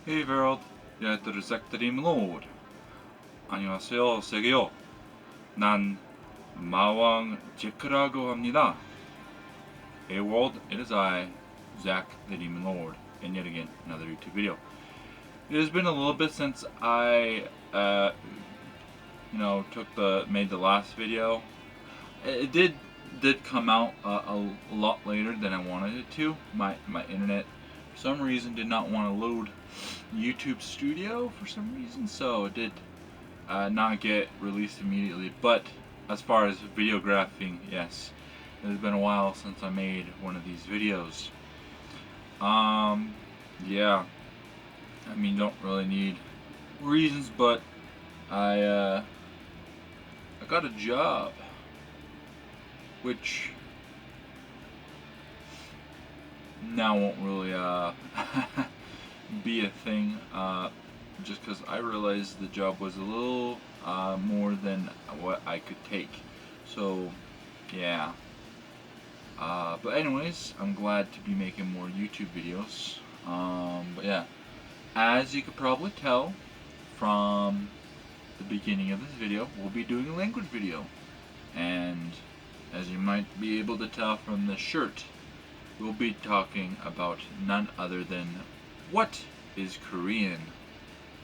Hey Gerald, 야들 싹드림로드. 안녕하세요, 세계요. 난 마왕 제크라고 합니다. Hey world, it is I, Zach the Demon Lord, and yet again another YouTube video. It has been a little bit since I, made the last video. It did come out a lot later than I wanted it to. My internet, for some reason, did not want to load YouTube Studio for some reason, so it did not get released immediately. But as far as videographing, yes, it has been a while since I made one of these videos. Yeah, I mean, don't really need reasons, but I got a job, which now won't really be a thing. Just because I realized the job was a little more than what I could take. So, yeah. But anyways, I'm glad to be making more YouTube videos. But yeah, as you could probably tell from the beginning of this video, we'll be doing a language video. And as you might be able to tell from the shirt, we'll be talking about none other than what is Korean.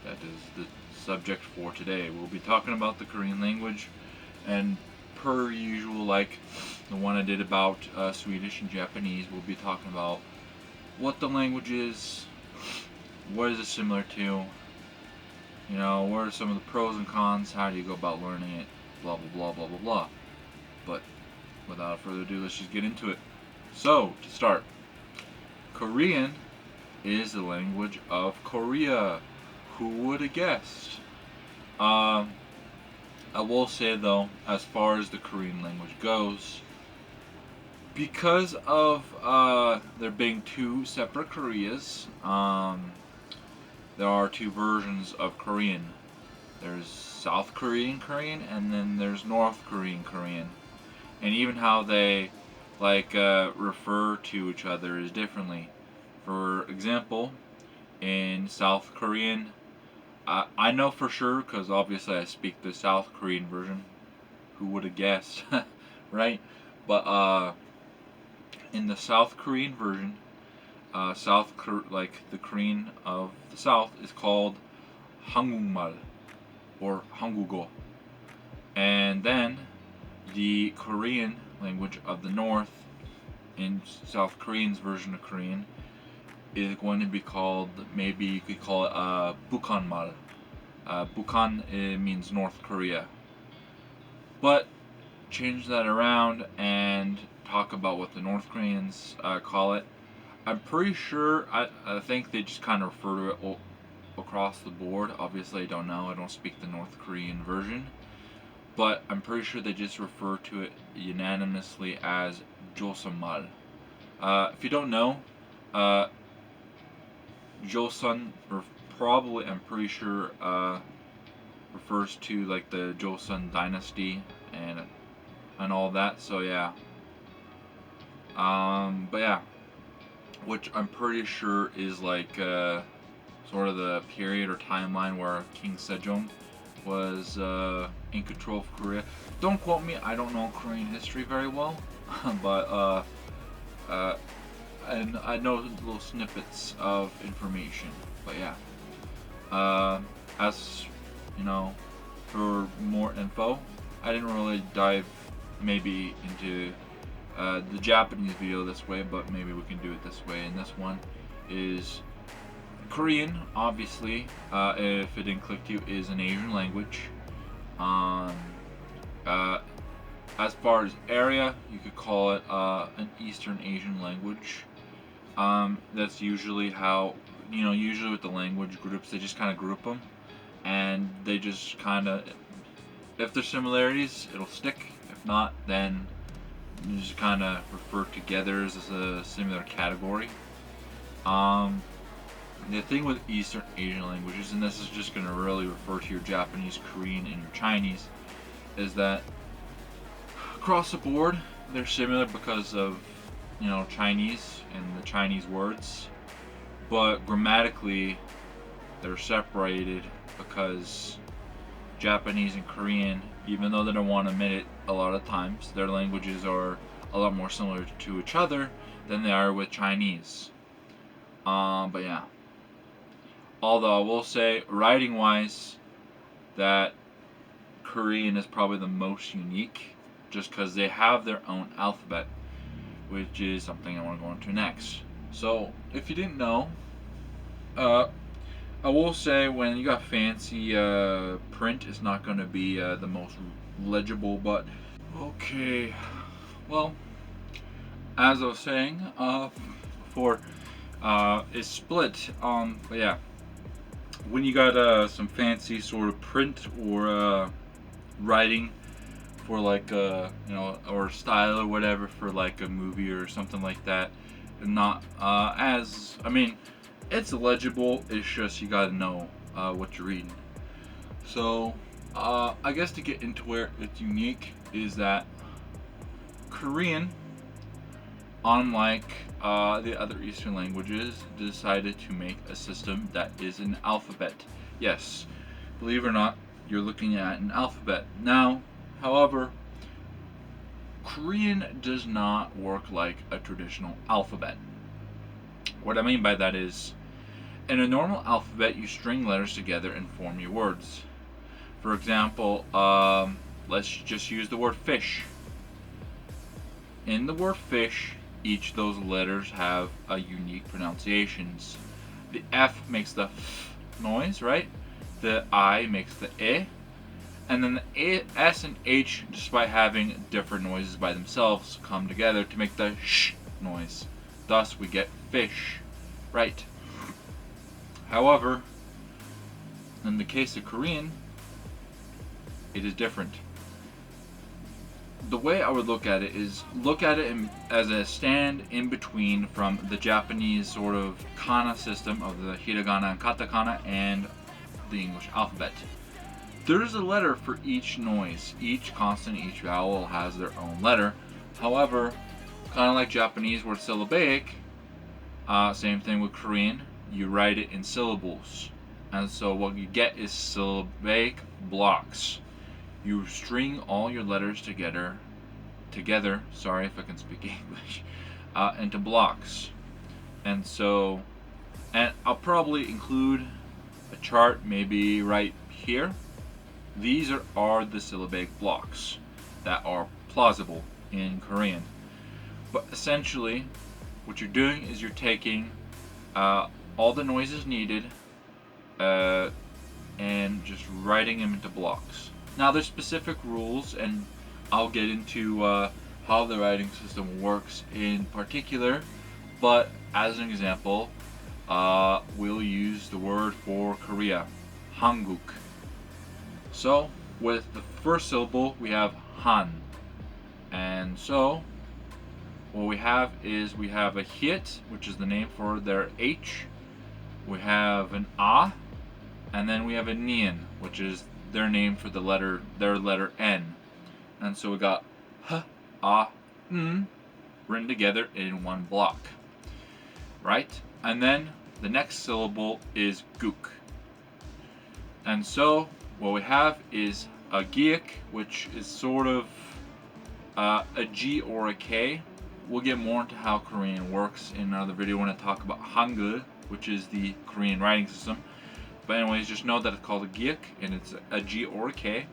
That is the subject for today. We'll be talking about the Korean language, and per usual, like the one I did about Swedish and Japanese, we'll be talking about what the language is, what is it similar to, what are some of the pros and cons, how do you go about learning it, blah blah blah blah blah blah. But without further ado, let's just get into it. So, to start, Korean is the language of Korea. Who would have guessed? I will say though, as far as the Korean language goes, because of there being two separate Koreas, there are two versions of Korean. There's South Korean Korean, and then there's North Korean Korean, and even how they refer to each other is differently. For example, in South Korean, I know for sure because obviously I speak the South Korean version. Who would have guessed, right? But in the South Korean version, like the Korean of the South is called 한국말 or 한국어, and then the Korean language of the North in South Korean's version of Korean is going to be called, maybe you could call it Bukhanmal. Bukhan means North Korea. But change that around and talk about what the North Koreans call it. I'm pretty sure, I think they just kind of refer to it across the board. Obviously, I don't know. I don't speak the North Korean version. But I'm pretty sure they just refer to it unanimously as Joseonmal. If you don't know, Joseon, probably, I'm pretty sure, refers to like the Joseon dynasty and all that. So yeah. But yeah, which I'm pretty sure is like sort of the period or timeline where King Sejong was in control of Korea. Don't quote me. I don't know Korean history very well, but and I know little snippets of information. But yeah, as you know, for more info, I didn't really dive maybe into the Japanese video this way, but maybe we can do it this way. And this one is Korean, obviously, if it didn't click to you, is an Asian language. Um, as far as area, you could call it an Eastern Asian language. That's usually how, usually with the language groups, they just kind of group them, and they just kind of, if there's similarities, it'll stick. If not, then you just kind of refer together as a similar category. The thing with Eastern Asian languages, and this is just going to really refer to your Japanese, Korean, and your Chinese, is that across the board they're similar because of Chinese and the Chinese words, but grammatically they're separated because Japanese and Korean, even though they don't want to admit it a lot of times, their languages are a lot more similar to each other than they are with Chinese. But yeah. Although I will say, writing wise, that Korean is probably the most unique just because they have their own alphabet, which is something I want to go into next. So, if you didn't know, I will say when you got fancy print, it's not going to be the most legible, but okay. Well, as I was saying, before, it's split. But yeah, when you got some fancy sort of print or writing for like or style or whatever for like a movie or something like that, not as I mean, it's legible. It's just you gotta know what you're reading. So I guess to get into where it's unique is that Korean, unlike the other Eastern languages, decided to make a system that is an alphabet. Yes, believe it or not, you're looking at an alphabet. Now, however, Korean does not work like a traditional alphabet. What I mean by that is, in a normal alphabet, you string letters together and form your words. For example, let's just use the word fish. In the word fish, each of those letters have a unique pronunciations. The F makes the F noise, right? The I makes the E. And then the S and H, despite having different noises by themselves, come together to make the sh noise. Thus, we get fish, right? However, in the case of Korean, it is different. The way I would look at it is look at it as a stand in between from the Japanese sort of kana system of the hiragana and katakana and the English alphabet. There's a letter for each noise. Each consonant, each vowel has their own letter. However, kind of like Japanese where it's syllabic, same thing with Korean, you write it in syllables. And so what you get is syllabic blocks. You string all your letters together, sorry if I can speak English, into blocks. And so, and I'll probably include a chart maybe right here. These are the syllabic blocks that are plausible in Korean. But essentially, what you're doing is you're taking all the noises needed and just writing them into blocks. Now there's specific rules, and I'll get into how the writing system works in particular, but as an example, we'll use the word for Korea, Hanguk. So with the first syllable we have Han, and so what we have is we have a hit, which is the name for their H, we have an A, and then we have a Nian, which is their name for their letter N. And so we got H, A, N written together in one block. Right? And then the next syllable is Guk. And so what we have is a Giek, which is sort of a G or a K. We'll get more into how Korean works in another video when I talk about Hangul, which is the Korean writing system. But anyways, just know that it's called a Giek, and it's a G or a K.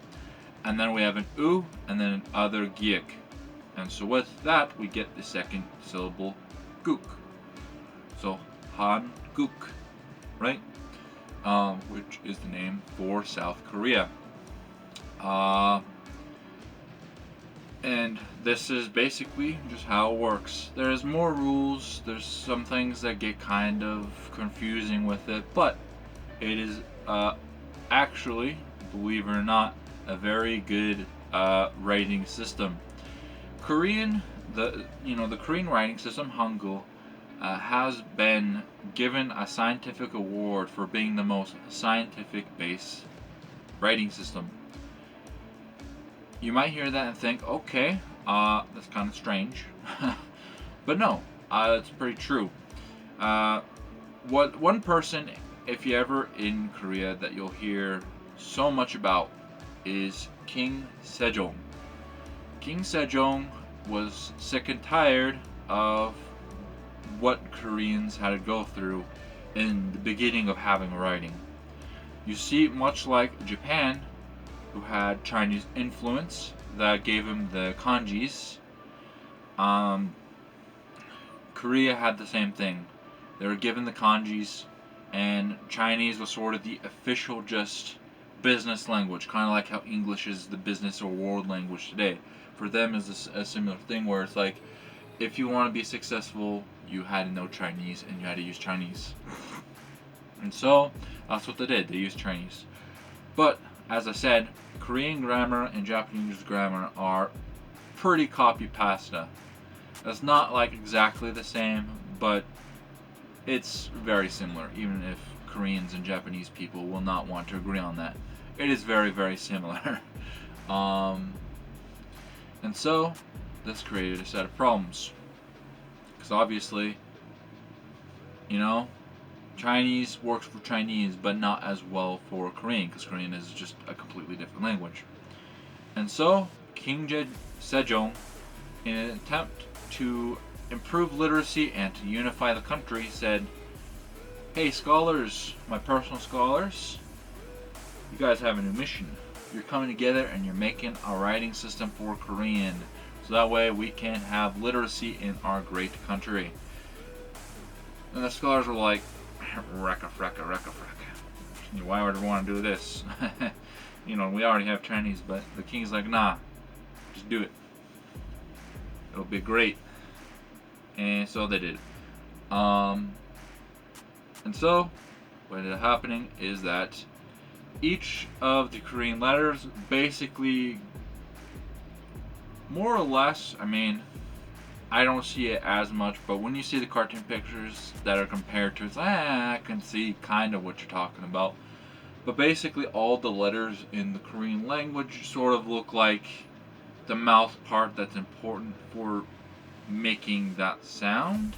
And then we have an U, and then another Giek. And so with that, we get the second syllable, Guk. So, Hanguk, right? Which is the name for South Korea. And this is basically just how it works. There's more rules, there's some things that get kind of confusing with it, but it is actually, believe it or not, a very good writing system. Korean, the Korean writing system, Hangul, has been given a scientific award for being the most scientific-based writing system. You might hear that and think, okay, that's kind of strange. But no, it's pretty true. What one person if you're ever in Korea, that you'll hear so much about is King Sejong. King Sejong was sick and tired of what Koreans had to go through in the beginning of having writing. You see, much like Japan, who had Chinese influence that gave him the kanjis, Korea had the same thing. They were given the kanjis, and Chinese was sort of the official just business language, kind of like how English is the business or world language today. For them, is a similar thing where it's like, if you want to be successful, you had to know Chinese and you had to use Chinese. And so that's what they did. They used Chinese. But as I said, Korean grammar and Japanese grammar are pretty copy pasta. It's not like exactly the same, but it's very similar, even if Koreans and Japanese people will not want to agree on that. It is very, very similar. And so this created a set of problems. Because obviously, you know, Chinese works for Chinese, but not as well for Korean, because Korean is just a completely different language. And so, King Sejong, in an attempt to improve literacy and to unify the country, said, "Hey scholars, my personal scholars, you guys have a new mission. You're coming together and you're making a writing system for Korean, so that way we can have literacy in our great country." And the scholars were like, "Recca, frecka, recca, frecka. Why would we want to do this? We already have Chinese." But the king's like, "Nah, just do it. It'll be great." And so they did. And so what ended up happening is that each of the Korean letters basically, more or less, I don't see it as much, but when you see the cartoon pictures that are compared to it, it's I can see kind of what you're talking about. But basically all the letters in the Korean language sort of look like the mouth part that's important for making that sound.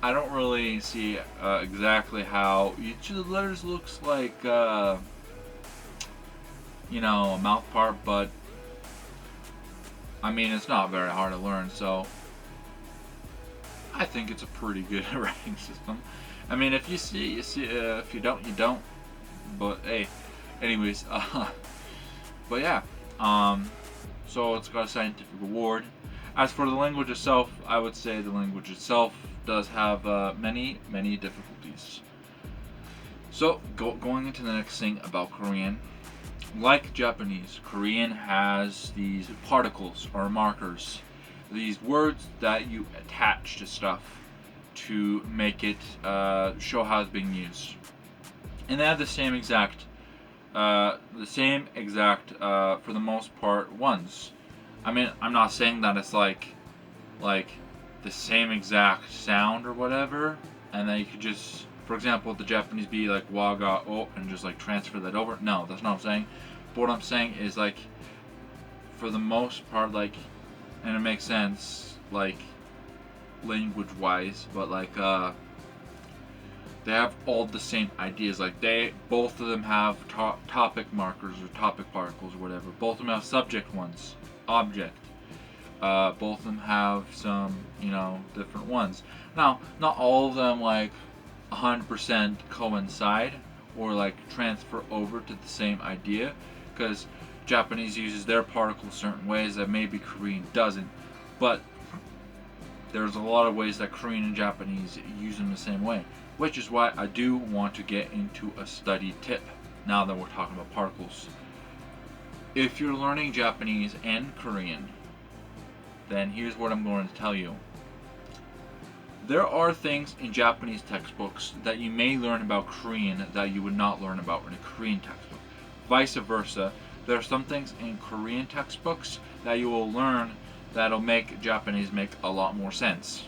I don't really see exactly how each of the letters looks like, a mouth part, but it's not very hard to learn, so I think it's a pretty good writing system. If you see, you see. If you don't, you don't. But hey, anyways, but yeah, so it's got a scientific award. As for the language itself, I would say the language itself does have many, many difficulties. So, going into the next thing about Korean, like Japanese, Korean has these particles or markers, these words that you attach to stuff to make it show how it's being used. And they have the same exact, for the most part, ones. I'm not saying that it's like the same exact sound or whatever, and then you could just, for example, the Japanese be like waga o and just like transfer that over. No, that's not what I'm saying. But what I'm saying is, like, for the most part, like, and it makes sense, like, language-wise, but like they have all the same ideas. Like, both of them have topic markers or topic particles or whatever. Both of them have subject ones, object. Both of them have some, different ones. Now, not all of them like 100% coincide or like transfer over to the same idea, because Japanese uses their particles certain ways that maybe Korean doesn't. But there's a lot of ways that Korean and Japanese use them the same way, which is why I do want to get into a study tip now that we're talking about particles. If you're learning Japanese and Korean, then here's what I'm going to tell you. There are things in Japanese textbooks that you may learn about Korean that you would not learn about in a Korean textbook. Vice versa, there are some things in Korean textbooks that you will learn that'll make Japanese make a lot more sense.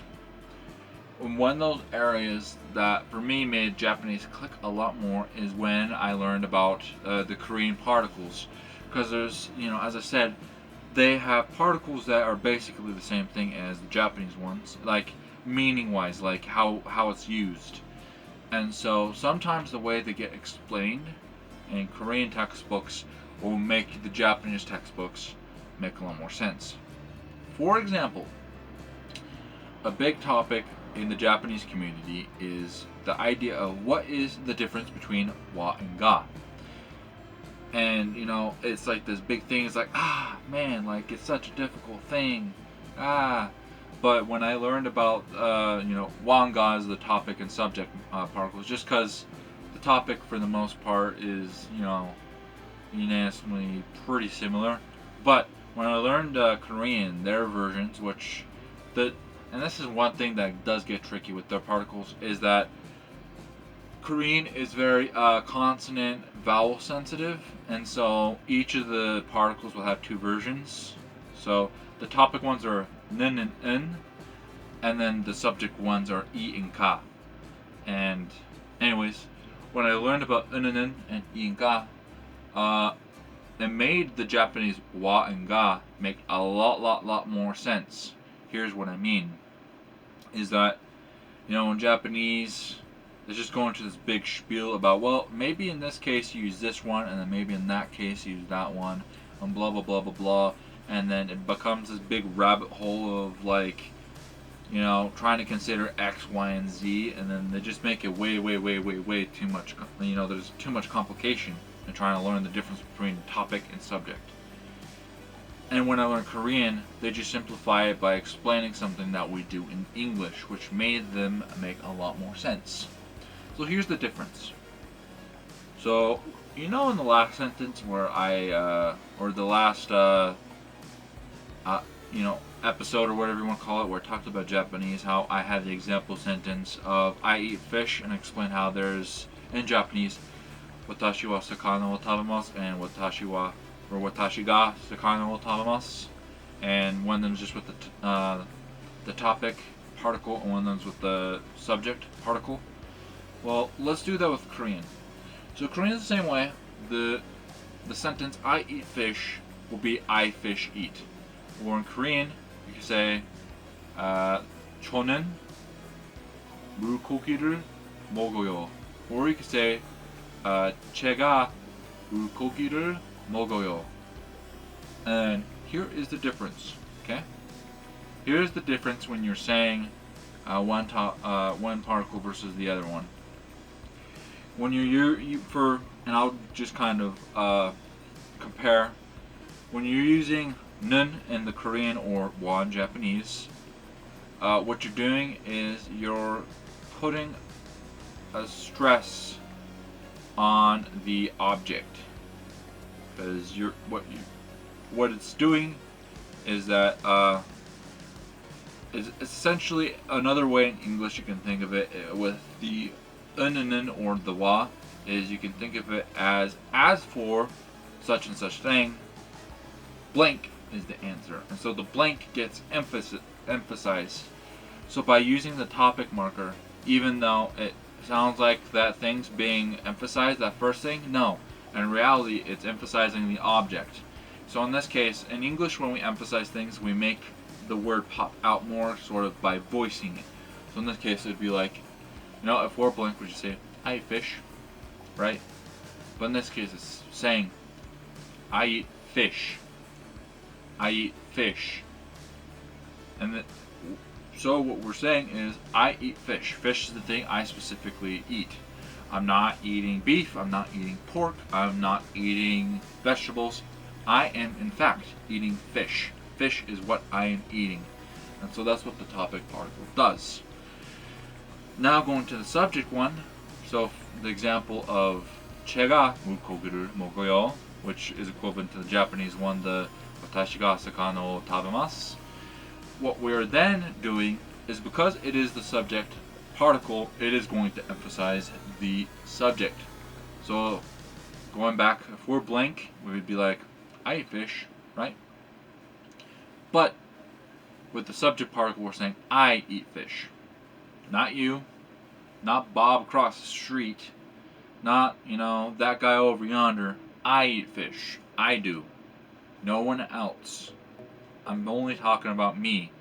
One of those areas that for me made Japanese click a lot more is when I learned about the Korean particles, because there's, as I said, they have particles that are basically the same thing as the Japanese ones, like meaning wise, like how it's used. And so sometimes the way they get explained in Korean textbooks will make the Japanese textbooks make a lot more sense. For example, a big topic in the Japanese community is the idea of what is the difference between wa and ga. And it's like this big thing. It's like, man, like it's such a difficult thing. But when I learned about wa and ga as the topic and subject particles, just because the topic for the most part is unanimously pretty similar. But when I learned Korean, their versions, and this is one thing that does get tricky with their particles, is that Korean is very consonant vowel sensitive, and so each of the particles will have two versions. So the topic ones are nen and n, and then the subject ones are i and ka. And anyways, when I learned about n and i and ka, it made the Japanese wa and ga make a lot more sense. Here's what I mean: is that in Japanese, they just go into this big spiel about, well, maybe in this case you use this one, and then maybe in that case you use that one, and blah blah blah blah blah, and then it becomes this big rabbit hole of like, trying to consider X, Y, and Z, and then they just make it way too much. There's too much complication in trying to learn the difference between topic and subject. And when I learned Korean, they just simplify it by explaining something that we do in English, which made them make a lot more sense. So here's the difference. So, in the last sentence where or the last, episode or whatever you want to call it, where I talked about Japanese, how I had the example sentence of I eat fish, and explain how there's, in Japanese, watashi wa sakana wo tabemasu, and watashi ga sakana wo tabemasu, and one of them's just with the topic particle, and one of them's with the subject particle. Well, let's do that with Korean. So Korean is the same way. The sentence I eat fish will be I fish eat. Or in Korean, you can say 저는 물고기를 먹어요. Or you can say 제가 물고기를 먹어요. And here is the difference. Okay? Here's the difference when you're saying one particle versus the other one. When and I'll just kind of compare. When you're using nun in the Korean or wa in Japanese, what you're doing is you're putting a stress on the object, because what it's doing is that is essentially another way in English you can think of it with the un or the wa, is you can think of it as for such and such thing, blank is the answer. And so the blank gets emphasized. So by using the topic marker, even though it sounds like that thing's being emphasized, that first thing, no. In reality, it's emphasizing the object. So in this case, in English, when we emphasize things, we make the word pop out more sort of by voicing it. So in this case, it would be like, if we're blank, we just say, I eat fish, right? But in this case, it's saying, I eat fish. I eat fish. And so what we're saying is, I eat fish. Fish is the thing I specifically eat. I'm not eating beef, I'm not eating pork, I'm not eating vegetables. I am, in fact, eating fish. Fish is what I am eating. And so that's what the topic particle does. Now going to the subject one. So the example of 제가 물고기를 먹어요, which is equivalent to the Japanese one, the watashi ga sakana wo tabemasu. What we're then doing is, because it is the subject particle, it is going to emphasize the subject. So going back, if we're blank, we would be like, I eat fish, right? But with the subject particle, we're saying, I eat fish. Not you, not Bob across the street, not, that guy over yonder. I eat fish. I do. No one else. I'm only talking about me.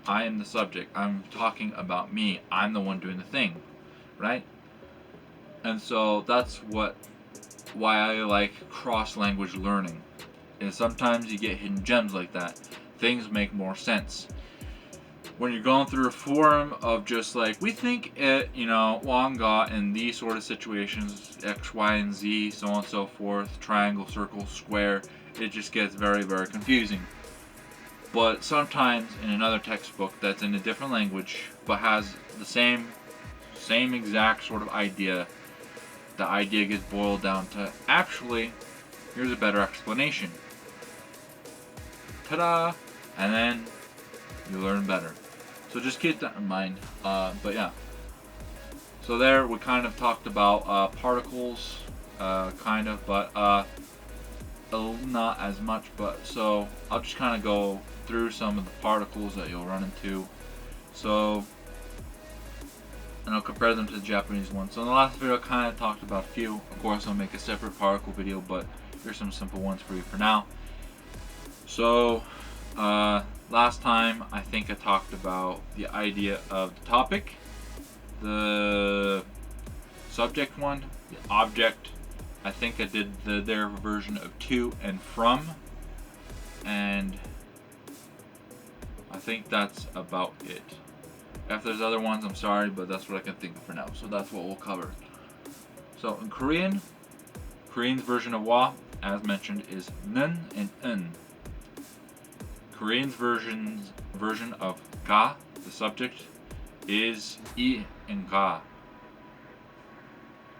I am the subject. I'm talking about me. I'm the one doing the thing, right? And so that's why I like cross-language learning. And sometimes you get hidden gems like that. Things make more sense. When you're going through a forum of just like, we think it, Wanga in these sort of situations, X, Y, and Z, so on and so forth, triangle, circle, square, it just gets very, very confusing. But sometimes in another textbook that's in a different language, but has the same exact sort of idea, the idea gets boiled down to, actually, here's a better explanation. Ta-da! And then you learn better. So just keep that in mind. But yeah. So there we kind of talked about particles, kind of, but not as much. But so I'll just kind of go through some of the particles that you'll run into. So, and I'll compare them to the Japanese ones. So in the last video I kind of talked about a few. Of course I'll make a separate particle video, but here's some simple ones for you for now. So, last time I think I talked about the idea of the topic, the subject one, the object. I think I did their version of to and from, and I think that's about it. If there's other ones, I'm sorry, but that's what I can think of for now. So that's what we'll cover. So in Korean's version of wa, as mentioned, is nun and un. Korean's version of ga, the subject, is I and ga.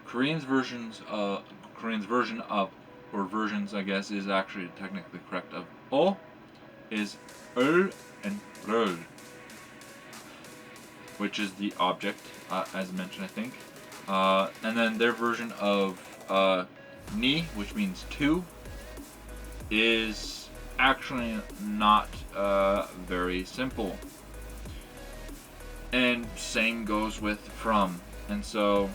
Korean's versions, I guess, is actually technically correct, of o is ul and rul, which is the object, as mentioned, I think. And then their version of ni, which means to, is actually not very simple. And same goes with from. And so,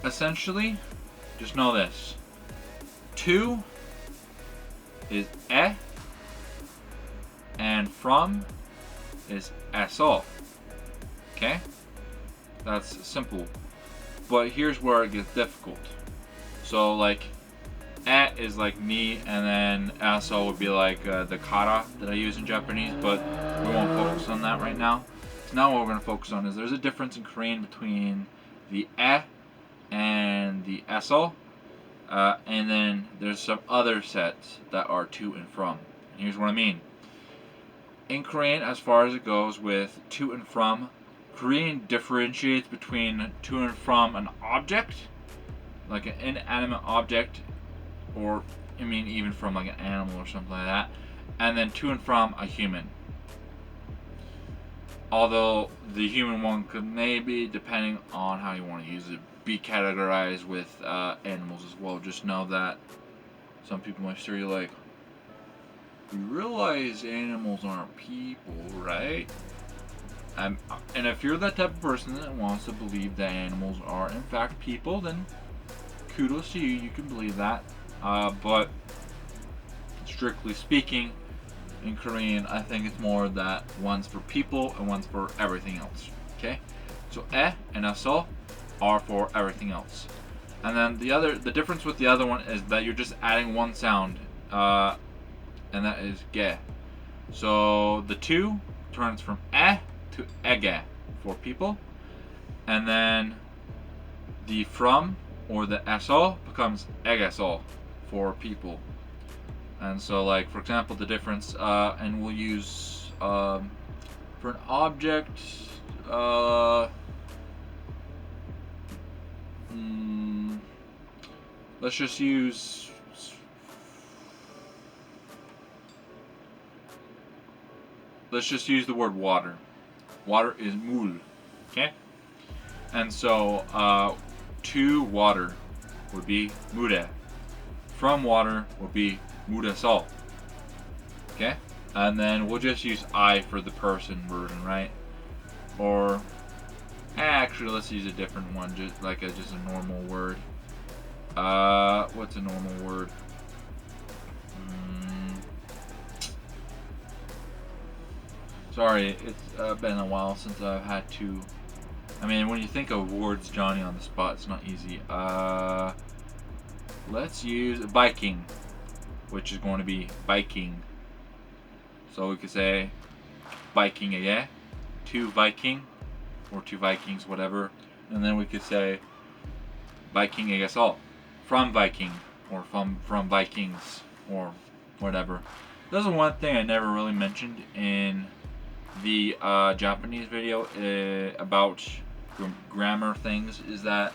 essentially, just know this. To is e, and from is eso. Okay? That's simple. But here's where it gets difficult. So, like, e is like me, and then eso would be like the kara that I use in Japanese, but we won't focus on that right now. So now what we're going to focus on is there's a difference in Korean between the e and the eso, and then there's some other sets that are to and from. And here's what I mean. In Korean, as far as it goes with to and from, Korean differentiates between to and from an object, like an inanimate object, or I mean even from like an animal or something like that, and then to and from a human. Although the human one could maybe, depending on how you want to use it, be categorized with animals as well. Just know that some people might stare you like, you realize animals aren't people, right? And if you're that type of person that wants to believe that animals are in fact people, then kudos to you, you can believe that. But strictly speaking, in Korean, I think it's more that one's for people and one's for everything else. Okay? So e and eso are for everything else. And then the difference with the other one is that you're just adding one sound, and that is ge. So the two turns from e to ege for people, and then the from or the eso becomes egeso for people. And so, like, for example, the difference, and we'll use for an object, let's just use the word water. Water is mul, okay? And so to water would be mure. From water would be muresol. Okay? And then we'll just use I for the person version, right? Or actually, let's use a different one, just like just a normal word. What's a normal word? Sorry, it's been a while since I've had to I mean, when you think of words, Johnny, on the spot, it's not easy. Let's use Viking, which is going to be Viking. So we could say Viking, yeah, to Viking, or to Vikings, whatever. And then we could say Viking, I guess, all from Viking, or from Vikings, or whatever. This is one thing I never really mentioned in the Japanese video about grammar things, is that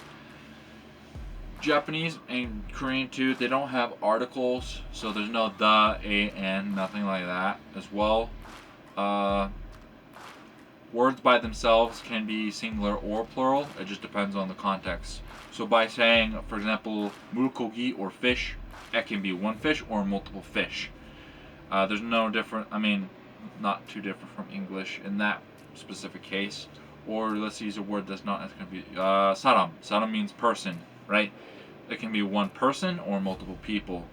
Japanese and Korean too, they don't have articles, so there's no the, a, and, nothing like that as well. Words by themselves can be singular or plural, it just depends on the context. So by saying, for example, mulgogi, or fish, it can be one fish or multiple fish. There's no different, I mean, not too different from English in that specific case. Or let's use a word that's not as going to be saram. Saram means person, right? It can be one person or multiple people.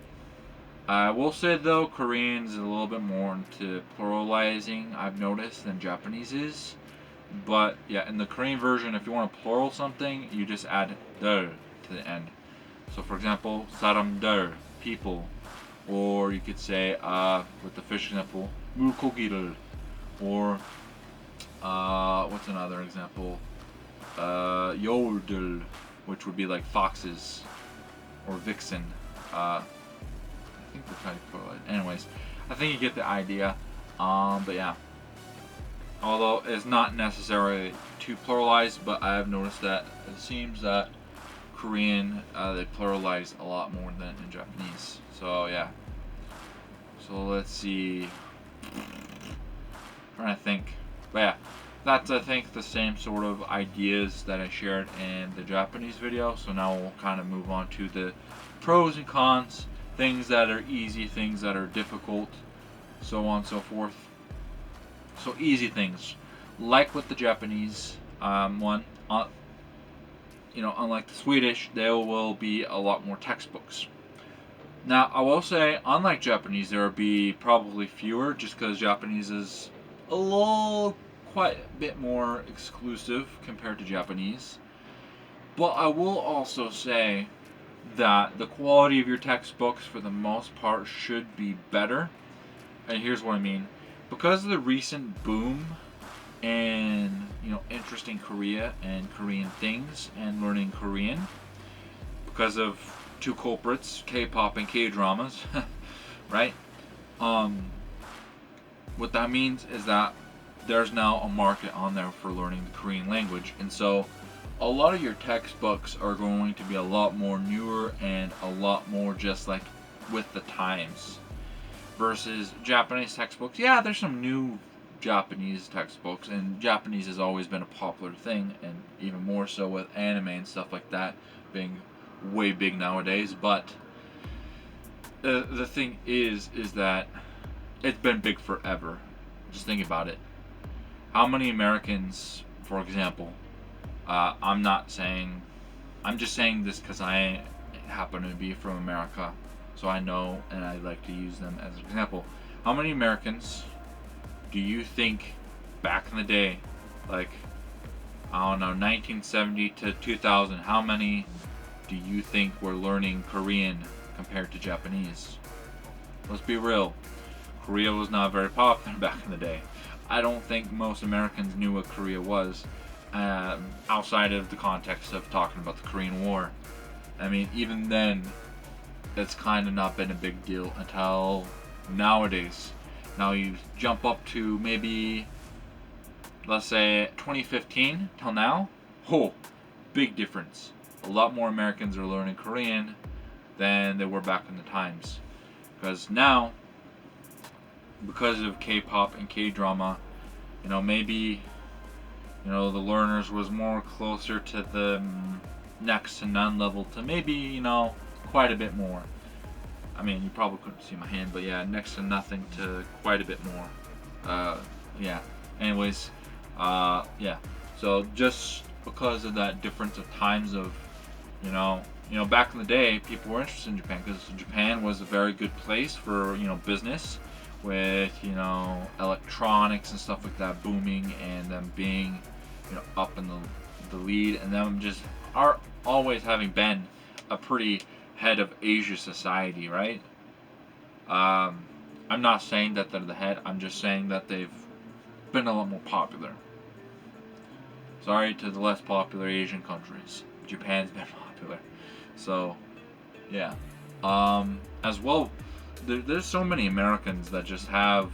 I will say though, Korean is a little bit more into pluralizing, I've noticed, than Japanese is. But yeah, in the Korean version, if you want to plural something, you just add der to the end. So for example, saramder, people. Or you could say, with the fish example, mulgogi를. Or what's another example? Yodel, which would be like foxes, or vixen. I think they're trying to put it. Anyways, I think you get the idea. But yeah, although it's not necessary to pluralize, but I have noticed that it seems that Korean they pluralize a lot more than in Japanese. So yeah. So let's see. Trying to think. But yeah, that's, I think, the same sort of ideas that I shared in the Japanese video. So now we'll kind of move on to the pros and cons, things that are easy, things that are difficult, so on and so forth. So easy things, like with the Japanese one, unlike the Swedish, there will be a lot more textbooks. Now, I will say, unlike Japanese, there will be probably fewer, just because Japanese is quite a bit more exclusive compared to Japanese. But I will also say that the quality of your textbooks, for the most part, should be better. And here's what I mean. Because of the recent boom in, interest in Korea and Korean things and learning Korean, because of two culprits, K-pop and K-dramas, right? What that means is that there's now a market on there for learning the Korean language, and so a lot of your textbooks are going to be a lot more newer and a lot more just like with the times, versus Japanese textbooks. Yeah, there's some new Japanese textbooks, and Japanese has always been a popular thing, and even more so with anime and stuff like that being way big nowadays. But the thing is that it's been big forever. Just think about it. How many Americans, for example, I'm just saying this because I happen to be from America, so I know, and I like to use them as an example. How many Americans do you think back in the day, like, I don't know, 1970 to 2000, how many do you think were learning Korean compared to Japanese? Let's be real. Korea was not very popular back in the day. I don't think most Americans knew what Korea was, outside of the context of talking about the Korean War. I mean, even then, it's kind of not been a big deal until nowadays. Now you jump up to maybe, let's say, 2015 till now. Oh, big difference. A lot more Americans are learning Korean than they were back in the times. Because now, because of K-pop and K-drama, maybe, the learners was more closer to the next to none level to maybe, quite a bit more. I mean, you probably couldn't see my hand, but yeah, next to nothing to quite a bit more. Yeah. Anyways, yeah. So just because of that difference of times of, back in the day, people were interested in Japan because Japan was a very good place for, business with, electronics and stuff like that booming, and them being, up in the the lead, and them just are always having been a pretty head of Asia society, right? I'm not saying that they're the head. I'm just saying that they've been a lot more popular. Sorry to the less popular Asian countries. Japan's been popular. So, yeah. As well, there's so many Americans that just have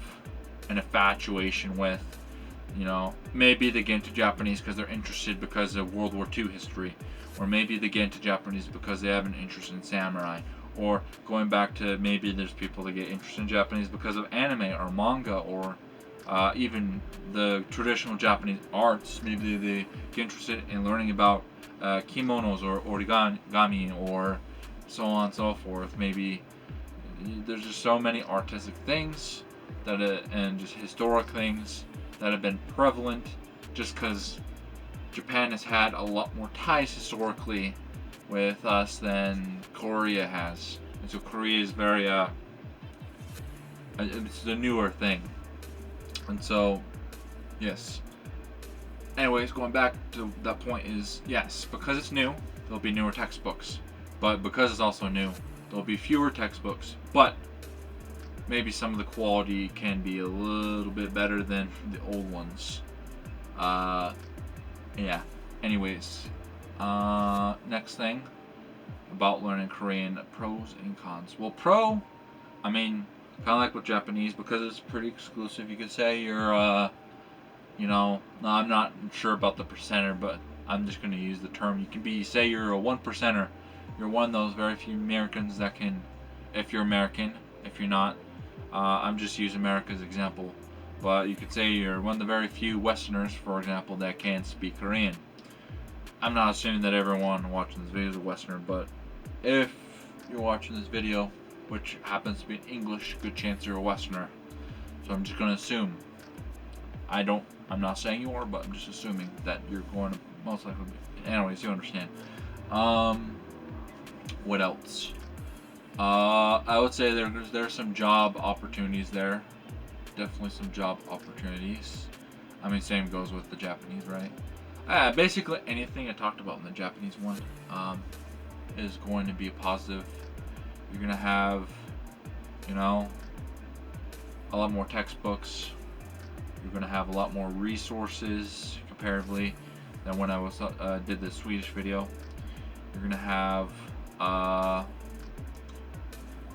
an infatuation with, maybe they get into Japanese because they're interested because of World War II history, or maybe they get into Japanese because they have an interest in samurai, or going back to maybe there's people that get interested in Japanese because of anime or manga, or even the traditional Japanese arts. Maybe they get interested in learning about kimonos or origami or so on and so forth. Maybe there's just so many artistic things and just historic things that have been prevalent just because Japan has had a lot more ties historically with us than Korea has. And so Korea is very, it's the newer thing. And so, yes. Anyways, going back to that point is, yes, because it's new, there'll be newer textbooks. But because it's also new, there'll be fewer textbooks. But maybe some of the quality can be a little bit better than the old ones. Yeah. Anyways, next thing about learning Korean, pros and cons. Well, I mean, kind of like with Japanese, because it's pretty exclusive, you could say you're, no, I'm not sure about the percenter, but I'm just going to use the term. You can say you're a 1%er. You're one of those very few Americans that can, if you're American, if you're not, I'm just using America as an example, but you could say you're one of the very few Westerners, for example, that can speak Korean. I'm not assuming that everyone watching this video is a Westerner, but if you're watching this video, which happens to be in English, good chance you're a Westerner. So I'm just going to assume. I'm not saying you are, but I'm just assuming that you're going to most likely be. Anyways, you understand. What else? I would say there's some job opportunities there. Definitely some job opportunities. I mean, same goes with the Japanese, right? Basically anything I talked about in the Japanese one is going to be a positive. You're going to have, a lot more textbooks. You're going to have a lot more resources comparatively than when I did the Swedish video. You're going to have,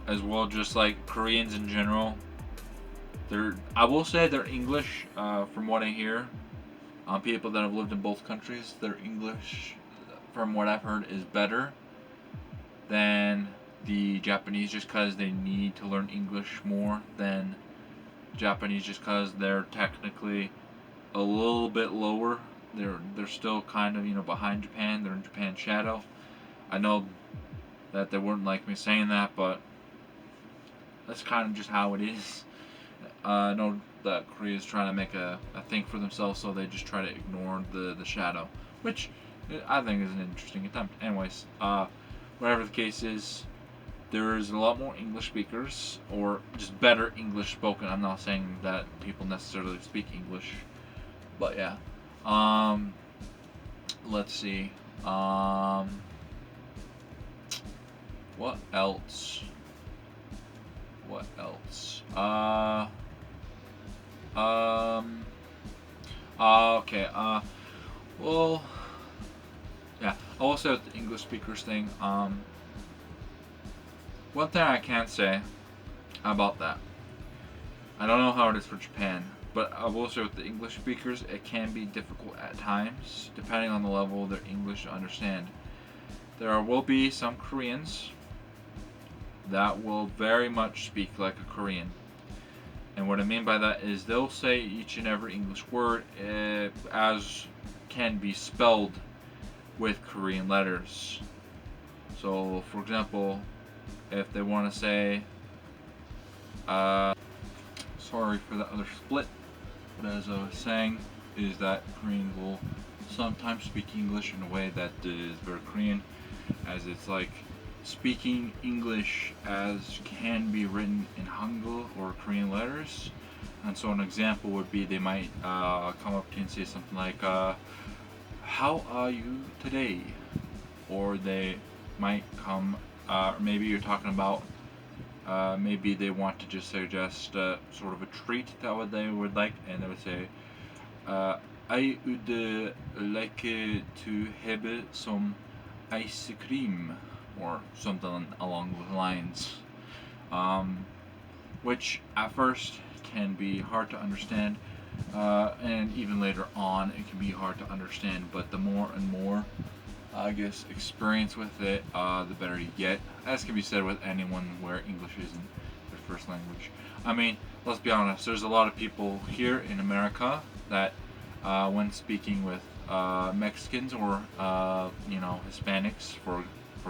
as well, just like Koreans in general. I will say their English, from what I hear, people that have lived in both countries, their English, from what I've heard, is better than the Japanese, just because they need to learn English more than Japanese, just because they're technically a little bit lower. They're still kind of behind Japan. They're in Japan's shadow. I know that they wouldn't like me saying that, but that's kind of just how it is. I know that Korea is trying to make a thing for themselves, so they just try to ignore the shadow, which I think is an interesting attempt. Anyways, whatever the case is, there's a lot more English speakers, or just better English spoken. I'm not saying that people necessarily speak English, but yeah. Let's see. What else? Okay. Well, yeah. Also, with the English speakers thing. One thing I can say about that, I don't know how it is for Japan, but I will say with the English speakers, it can be difficult at times, depending on the level of their English to understand. There will be some Koreans that will very much speak like a Korean. And what I mean by that is they'll say each and every English word as can be spelled with Korean letters. So, for example, if they want to say, sorry for the other split, but as I was saying, is that Koreans will sometimes speak English in a way that is very Korean, as it's like speaking English as can be written in Hangul or Korean letters. And so an example would be they might come up to you and say something like, how are you today? Or they might come, maybe you're talking about, maybe they want to just suggest sort of a treat that they would like, and they would say, uh, I would like to have some ice cream, or something along those lines. Um, which at first can be hard to understand, and even later on it can be hard to understand. But the more and more, I guess, experience with it, the better you get. As can be said with anyone where English isn't their first language. I mean, let's be honest. There's a lot of people here in America that, when speaking with Mexicans or Hispanics, for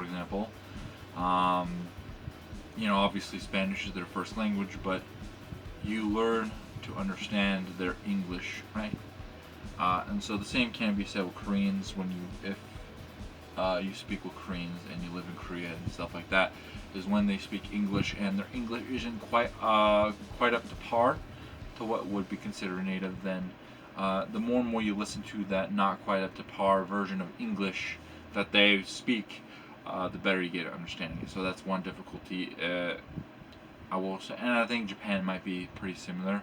example, um, obviously Spanish is their first language, but you learn to understand their English, right? And so the same can be said with Koreans when if you speak with Koreans and you live in Korea and stuff like that, is when they speak English and their English isn't quite up to par to what would be considered native. Then the more and more you listen to that not quite up to par version of English that they speak, the better you get at understanding it. So that's one difficulty. I will say, and I think Japan might be pretty similar.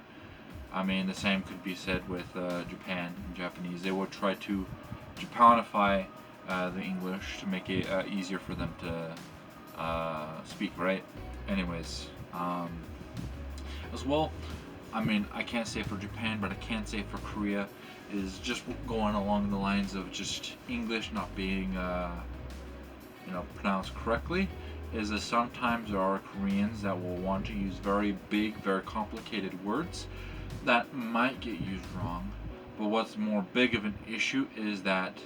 I mean, the same could be said with Japan and Japanese. They will try to Japanify the English to make it easier for them to speak, right? Anyways, as well, I mean, I can't say for Japan, but I can say for Korea is just going along the lines of just English not being, pronounced correctly. Is that sometimes there are Koreans that will want to use very big, very complicated words that might get used wrong. But what's more big of an issue is that,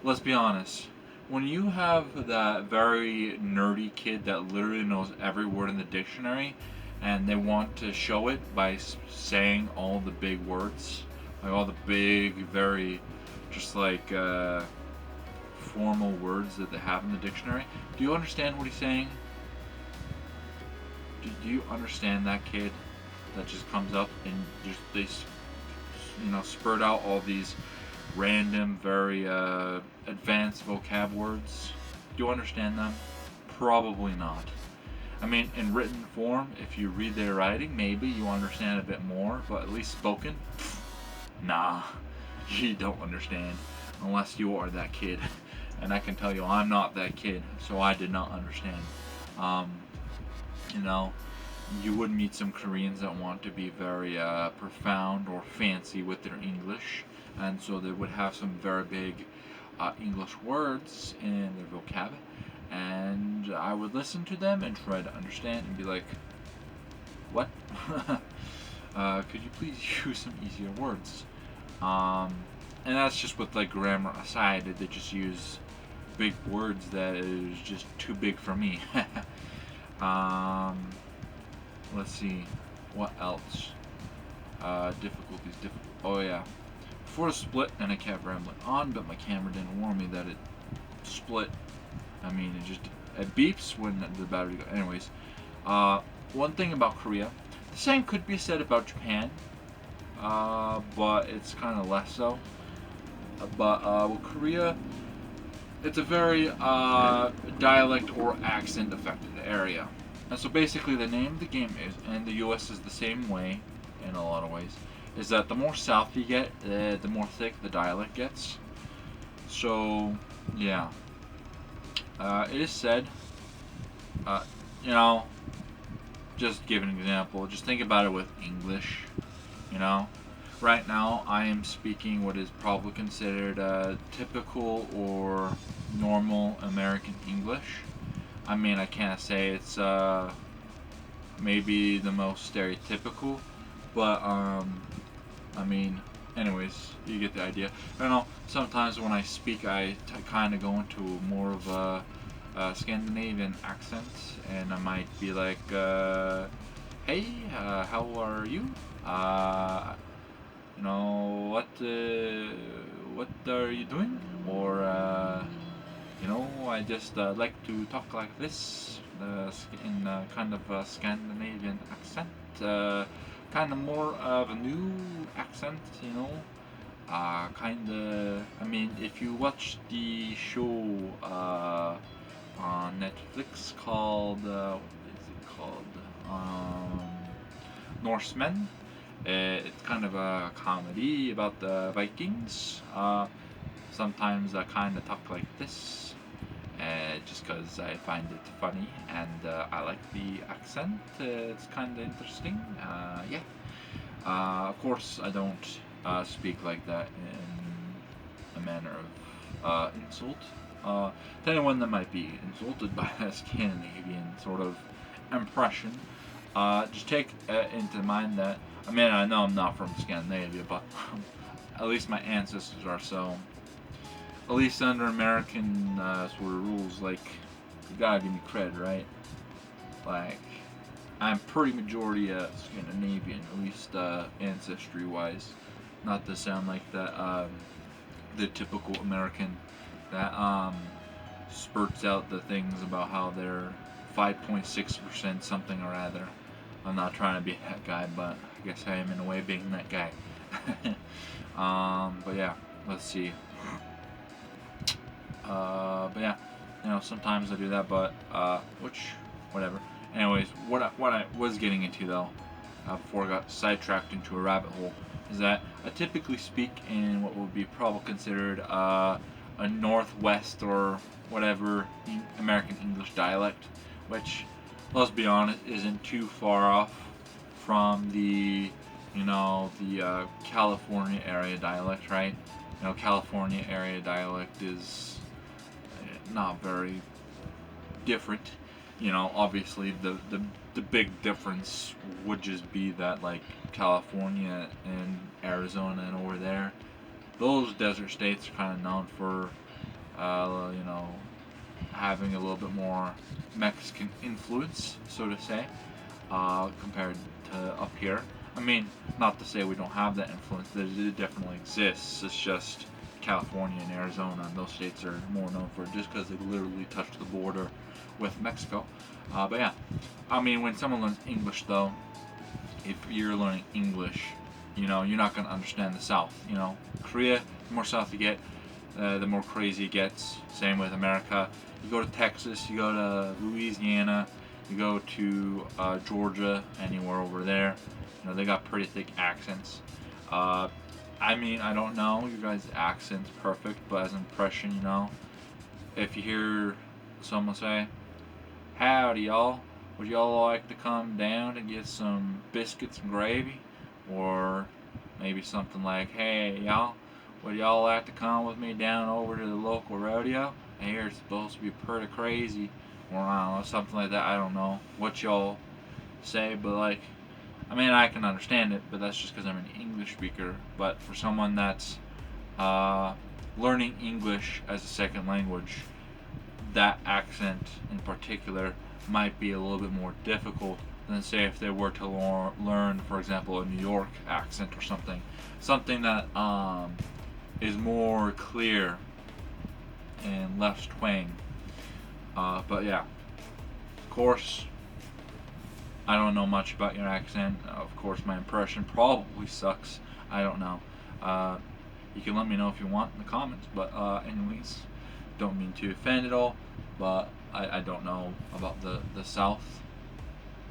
let's be honest, when you have that very nerdy kid that literally knows every word in the dictionary and they want to show it by saying all the big words, like all the big, very, just like, formal words that they have in the dictionary, do you understand what he's saying? Do you understand that kid that just comes up and just they spurt out all these random, very advanced vocab words? Do you understand them? Probably not. I mean, in written form, if you read their writing, maybe you understand a bit more, but at least spoken, nah, you don't understand unless you are that kid. And I can tell you, I'm not that kid, so I did not understand. Um, you know, you would meet some Koreans that want to be very profound or fancy with their English, and so they would have some very big English words in their vocab, and I would listen to them and try to understand and be like, what? Could you please use some easier words? And that's just with like grammar aside, they just use big words that is just too big for me. um, let's see, what else? Difficulties. Oh yeah. Before the split, and I kept rambling on, but my camera didn't warn me that it split. I mean, it beeps when the battery goes. Anyways, one thing about Korea, the same could be said about Japan, but it's kind of less so. But with Korea, it's a very dialect or accent affected area. And so basically, the name of the game is, and the US is the same way in a lot of ways, is that the more south you get, the more thick the dialect gets. So, yeah. It is said, uh, you know, just give an example. Just think about it with English, you know. Right now, I am speaking what is probably considered typical or normal American English. I mean, I can't say it's maybe the most stereotypical, but I mean, anyways, you get the idea. I don't know. Sometimes when I speak, I kind of go into more of a Scandinavian accent, and I might be like, "Hey, how are you? What are you doing?" Or I just like to talk like this, in kind of a Scandinavian accent, kind of more of a new accent, Kinda. I mean, if you watch the show on Netflix called what is it called? Norsemen. It's kind of a comedy about the Vikings. Sometimes I kind of talk like this, just because I find it funny and I like the accent. It's kind of interesting. Yeah. Of course, I don't speak like that in a manner of insult. To anyone that might be insulted by a Scandinavian sort of impression, just take into mind that, I mean, I know I'm not from Scandinavia, but at least my ancestors are, so at least under American sort of rules, like, you gotta give me credit, right? Like, I'm pretty majority Scandinavian, at least ancestry wise. Not to sound like that the typical American that spurts out the things about how they're 5.6% something or other. I'm not trying to be that guy, but I guess I am in a way being that guy. But yeah, let's see. But yeah, sometimes I do that, but which, whatever. Anyways, what I was getting into though, before I got sidetracked into a rabbit hole, is that I typically speak in what would be probably considered a Northwest or whatever American English dialect, which, let's be honest, isn't too far off from the California area dialect, right? California area dialect is not very different. Obviously the big difference would just be that, like, California and Arizona and over there, those desert states are kind of known for, having a little bit more Mexican influence, so to say, compared to up here. I mean, not to say we don't have that influence. It definitely exists. It's just California and Arizona and those states are more known for it just because they literally touch the border with Mexico. But yeah, I mean, when someone learns English, though, if you're learning English, you're not going to understand the South. Korea, the more south you get, the more crazy it gets. Same with America. You go to Texas, you go to Louisiana, you go to Georgia, anywhere over there, they got pretty thick accents. I mean, I don't know your guys' accent's perfect, but as an impression, if you hear someone say, "Howdy, y'all. Would y'all like to come down and get some biscuits and gravy?" Or maybe something like, "Hey, y'all, would y'all like to come with me down over to the local rodeo? I hear it's supposed to be pretty crazy." Or I don't know, something like that. I don't know what y'all say, but, like, I mean, I can understand it, but that's just because I'm an English speaker. But for someone that's learning English as a second language, that accent in particular might be a little bit more difficult than, say, if they were to learn, for example, a New York accent or something that is more clear and less twang. But yeah, of course, I don't know much about your accent. Of course, my impression probably sucks. I don't know. You can let me know if you want in the comments. But anyways, don't mean to offend at all. But I don't know about the South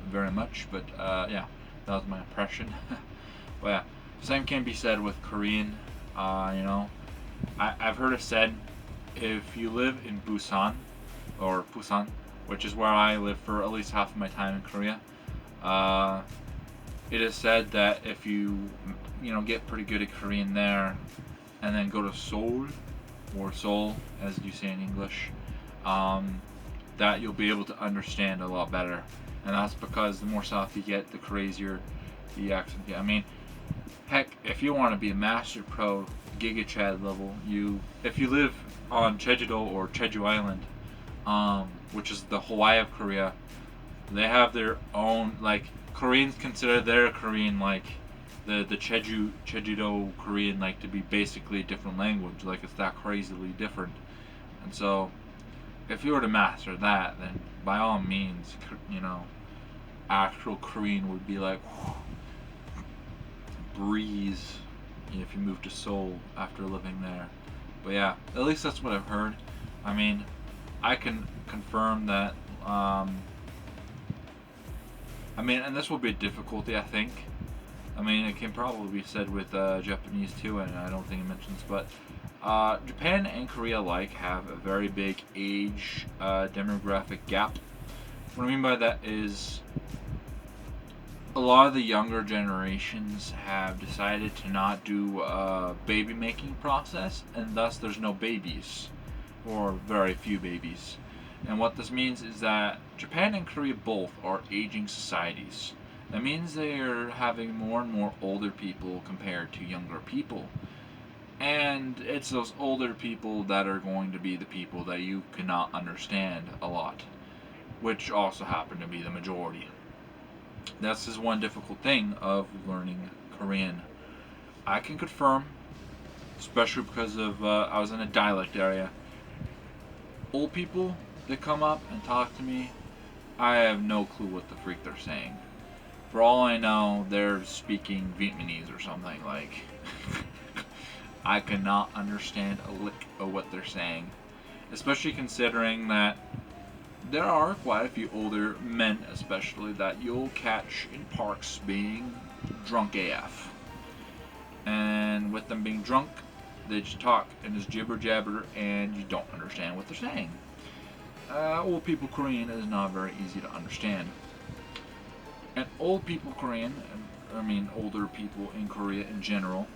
very much. But yeah, that was my impression. But yeah, same can be said with Korean. I've heard it said, if you live in Busan, which is where I lived for at least half of my time in Korea. It is said that if you get pretty good at Korean there, and then go to Seoul, or Seoul as you say in English, that you'll be able to understand a lot better. And that's because the more south you get, the crazier the accent get. I mean, heck, if you want to be a master pro Giga Chad level, if you live on Jeju-do or Jeju Island, which is the Hawaii of Korea, they have their own, like, Koreans consider their Korean, like, the Jeju-do Korean, like, to be basically a different language. Like, it's that crazily different. And so, if you were to master that, then by all means, actual Korean would be like, breeze, if you move to Seoul after living there. But yeah, at least that's what I've heard. I mean, I can confirm that. I mean, and this will be a difficulty, I think. I mean, it can probably be said with Japanese too, and I don't think it mentions, but Japan and Korea alike have a very big age demographic gap. What I mean by that is a lot of the younger generations have decided to not do a baby making process, and thus there's no babies, or very few babies. And what this means is that Japan and Korea both are aging societies. That means they're having more and more older people compared to younger people. And it's those older people that are going to be the people that you cannot understand a lot, which also happen to be the majority. This is one difficult thing of learning Korean. I can confirm, especially because of I was in a dialect area. Old people that come up and talk to me, I have no clue what the freak they're saying. For all I know, they're speaking Vietnamese or something. Like, I cannot understand a lick of what they're saying. Especially considering that there are quite a few older men, especially, that you'll catch in parks being drunk AF. And with them being drunk, they just talk and just jibber jabber, and you don't understand what they're saying. Old people Korean is not very easy to understand. And old people Korean, I mean older people in Korea in general,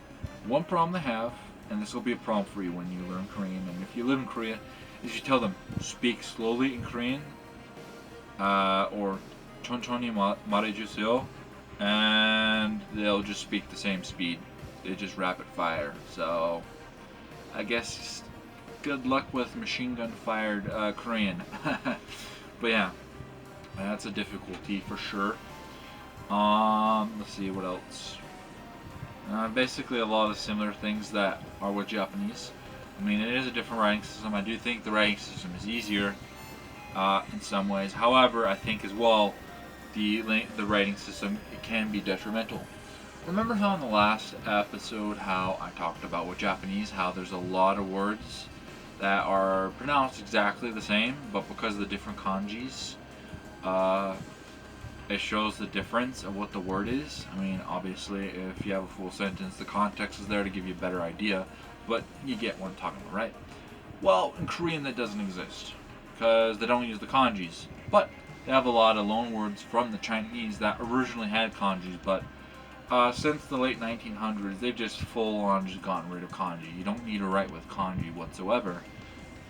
one problem they have, and this will be a problem for you when you learn Korean, and if you live in Korea, is you tell them speak slowly in Korean, or 천천히 말해주세요, and they'll just speak the same speed. They just rapid fire. So I guess good luck with machine gun fired Korean. But yeah, that's a difficulty for sure. Let's see what else. Basically, a lot of similar things that are with Japanese. I mean, it is a different writing system. I do think the writing system is easier in some ways. However, I think as well the writing system, it can be detrimental. Remember how in the last episode how I talked about with Japanese how there's a lot of words that are pronounced exactly the same, but because of the different kanjis, it shows the difference of what the word is. I mean, obviously, if you have a full sentence, the context is there to give you a better idea, but you get what I'm talking about, right? Well, in Korean that doesn't exist, because they don't use the kanjis, but they have a lot of loan words from the Chinese that originally had kanjis, but since the late 1900s, they've just full on just gotten rid of kanji. You don't need to write with kanji whatsoever.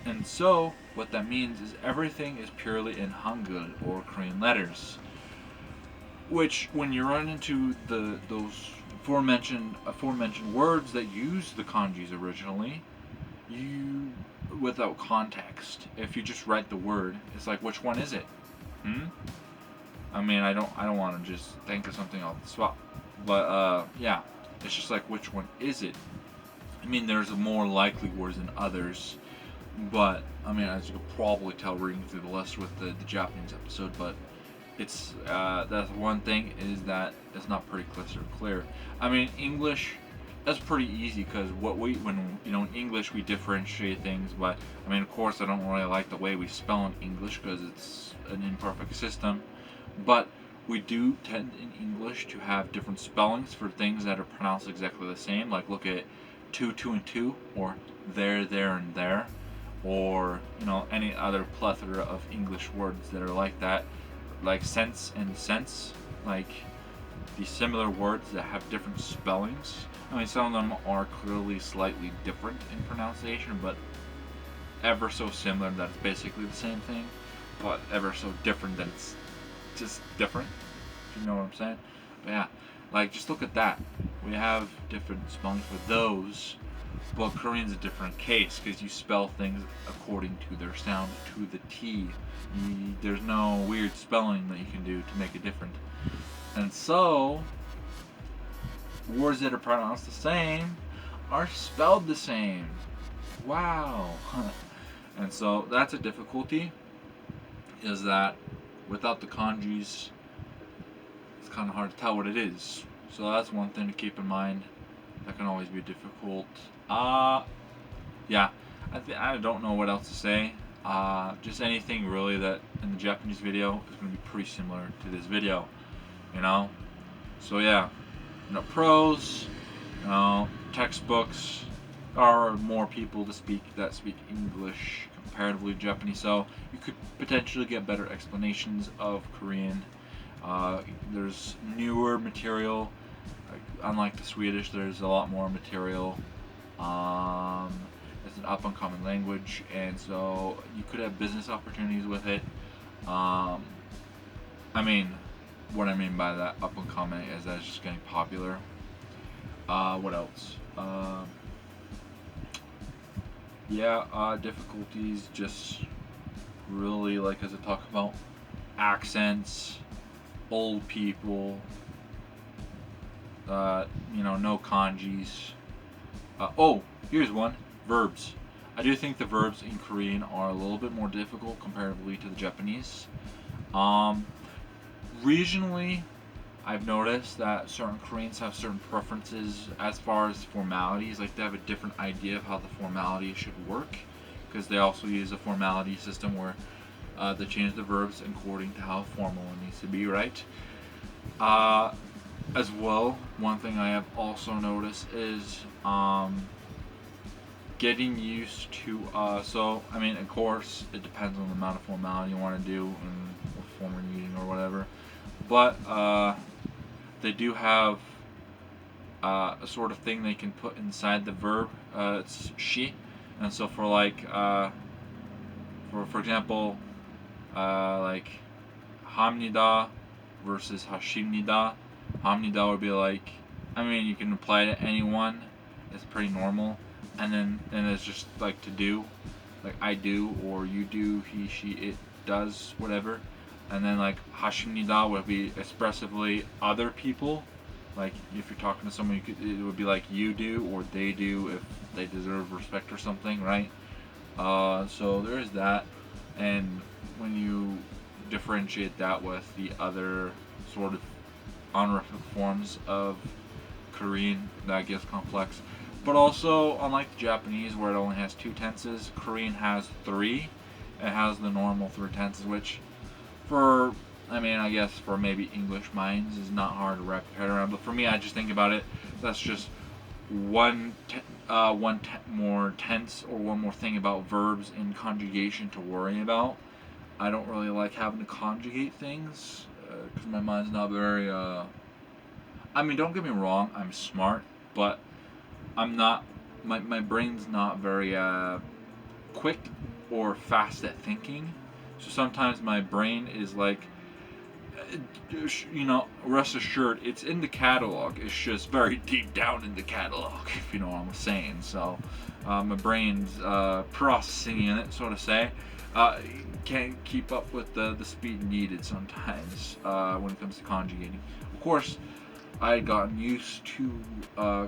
And so, what that means is everything is purely in Hangul, or Korean letters. Which, when you run into those aforementioned words that use the kanjis originally, you, without context, if you just write the word, it's like, which one is it? I mean, I don't want to just think of something off the spot. But, yeah, it's just like, which one is it? I mean, there's more likely words than others, but, I mean, as you could probably tell reading through the list with the Japanese episode, but it's, that's one thing, is that it's not pretty crystal clear. I mean, English, that's pretty easy, because when, in English, we differentiate things, but, I mean, of course, I don't really like the way we spell in English, because it's an imperfect system, but we do tend in English to have different spellings for things that are pronounced exactly the same. Like look at two and two, or there, and there, or any other plethora of English words that are like that, like sense and sense, like these similar words that have different spellings. I mean, some of them are clearly slightly different in pronunciation, but ever so similar that it's basically the same thing, but ever so different that it's just different, if you know what I'm saying. But yeah, like just look at that. We have different spellings for those, but Korean's a different case because you spell things according to their sound to the T. There's no weird spelling that you can do to make it different. And so, words that are pronounced the same are spelled the same. Wow. And so that's a difficulty, is that without the kanjis, it's kind of hard to tell what it is. So that's one thing to keep in mind. That can always be difficult. Yeah, I don't know what else to say. Just anything really that in the Japanese video is going to be pretty similar to this video, you know. So yeah, pros, textbooks are more people to speak that speak English comparatively to Japanese, so you could potentially get better explanations of Korean. There's newer material. Unlike the Swedish, there's a lot more material. It's an up and coming language, and so you could have business opportunities with it. I mean, what I mean by that up and coming is that it's just getting popular. What else? Difficulties just really, like, as I talk about accents, old people, no kanjis. Here's one. Verbs. I do think the verbs in Korean are a little bit more difficult comparatively to the Japanese. Regionally, I've noticed that certain Koreans have certain preferences as far as formalities. Like, they have a different idea of how the formality should work, because they also use a formality system where they change the verbs according to how formal it needs to be, right? As well, one thing I have also noticed is getting used to, of course, it depends on the amount of formality you want to do in what form you're using or whatever, but they do have a sort of thing they can put inside the verb. It's shi, and so for like, for example, like hamnida versus hashimnida. Hamnida would be like, you can apply it to anyone. It's pretty normal. And then it's just like to do, like I do or you do, he, she, it does, whatever. And then like hashimnida would be expressively other people. Like if you're talking to someone, it would be like you do or they do if they deserve respect or something, right? So there is that. And when you differentiate that with the other sort of honorific forms of Korean, that gets complex. But also, unlike the Japanese, where it only has 2 tenses, Korean has 3. It has the normal 3 tenses, which I guess for maybe English minds is not hard to wrap your head around. But for me, I just think about it, that's just more tense or one more thing about verbs in conjugation to worry about. I don't really like having to conjugate things because my mind's not very. Don't get me wrong, I'm smart, but I'm not. My brain's not very quick or fast at thinking. So sometimes my brain is like, rest assured, it's in the catalog. It's just very deep down in the catalog, if you know what I'm saying. So my brain's processing in it, so to say. Can't keep up with the speed needed sometimes when it comes to conjugating. Of course, I had gotten used to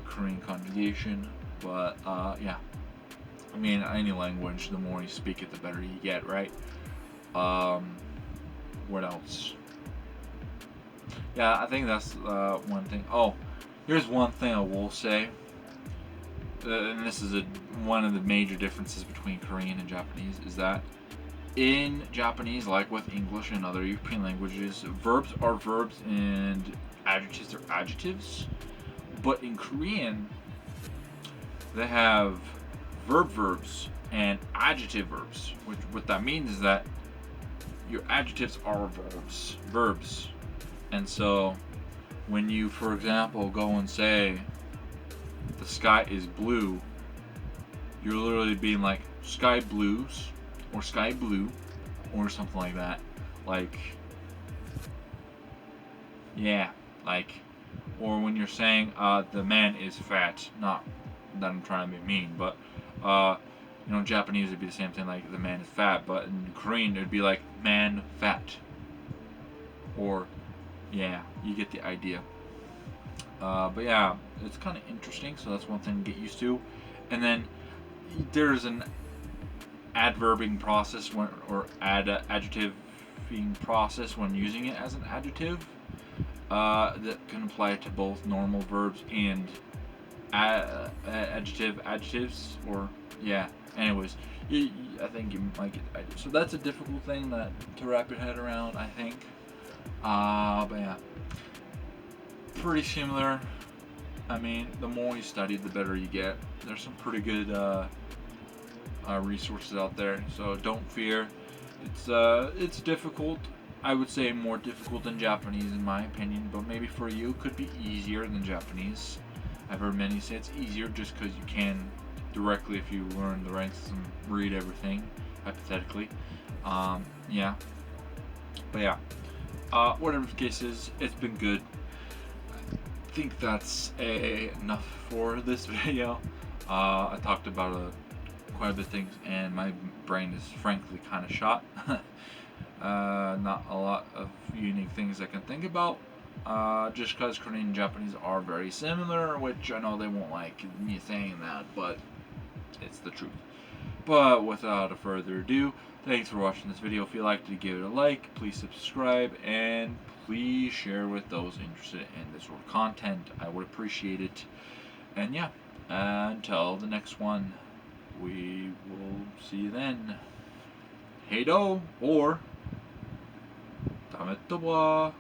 Korean conjugation, but any language, the more you speak it, the better you get, right? What else? Yeah, I think that's one thing. Oh, here's one thing I will say, and this is one of the major differences between Korean and Japanese, is that in Japanese, like with English and other European languages, verbs are verbs and adjectives are adjectives. But in Korean, they have verbs and adjective verbs. What that means is that your adjectives are verbs. And so when you, for example, go and say the sky is blue, you're literally being like sky blues or sky blue or something like that. Or when you're saying the man is fat, not that I'm trying to be mean, but in Japanese it'd be the same thing, like the man is fat, but in Korean it'd be like man fat. Or you get the idea. But yeah, it's kind of interesting, so that's one thing to get used to. And then there's an adverbing process or adjectiving process when using it as an adjective that can apply to both normal verbs and adjectives, or yeah. Anyways, I think you might get the idea. So that's a difficult thing to wrap your head around, I think. But yeah, pretty similar. I mean, the more you study, the better you get. There's some pretty good resources out there, so don't fear. It's difficult. I would say more difficult than Japanese in my opinion, but maybe for you it could be easier than Japanese. I've heard many say it's easier just because you can directly, if you learn the right system, read everything hypothetically. Yeah, but yeah. Whatever the case is, it's been good. I think that's enough for this video. I talked about quite a bit of things, and my brain is frankly kind of shot. Not a lot of unique things I can think about. Just because Korean and Japanese are very similar, which I know they won't like me saying that, but it's the truth. But without further ado, thanks for watching this video. If you liked it, give it a like, please subscribe, and please share with those interested in this sort of content. I would appreciate it. And yeah, until the next one, we will see you then. Hey do, or 다음에 또 봐.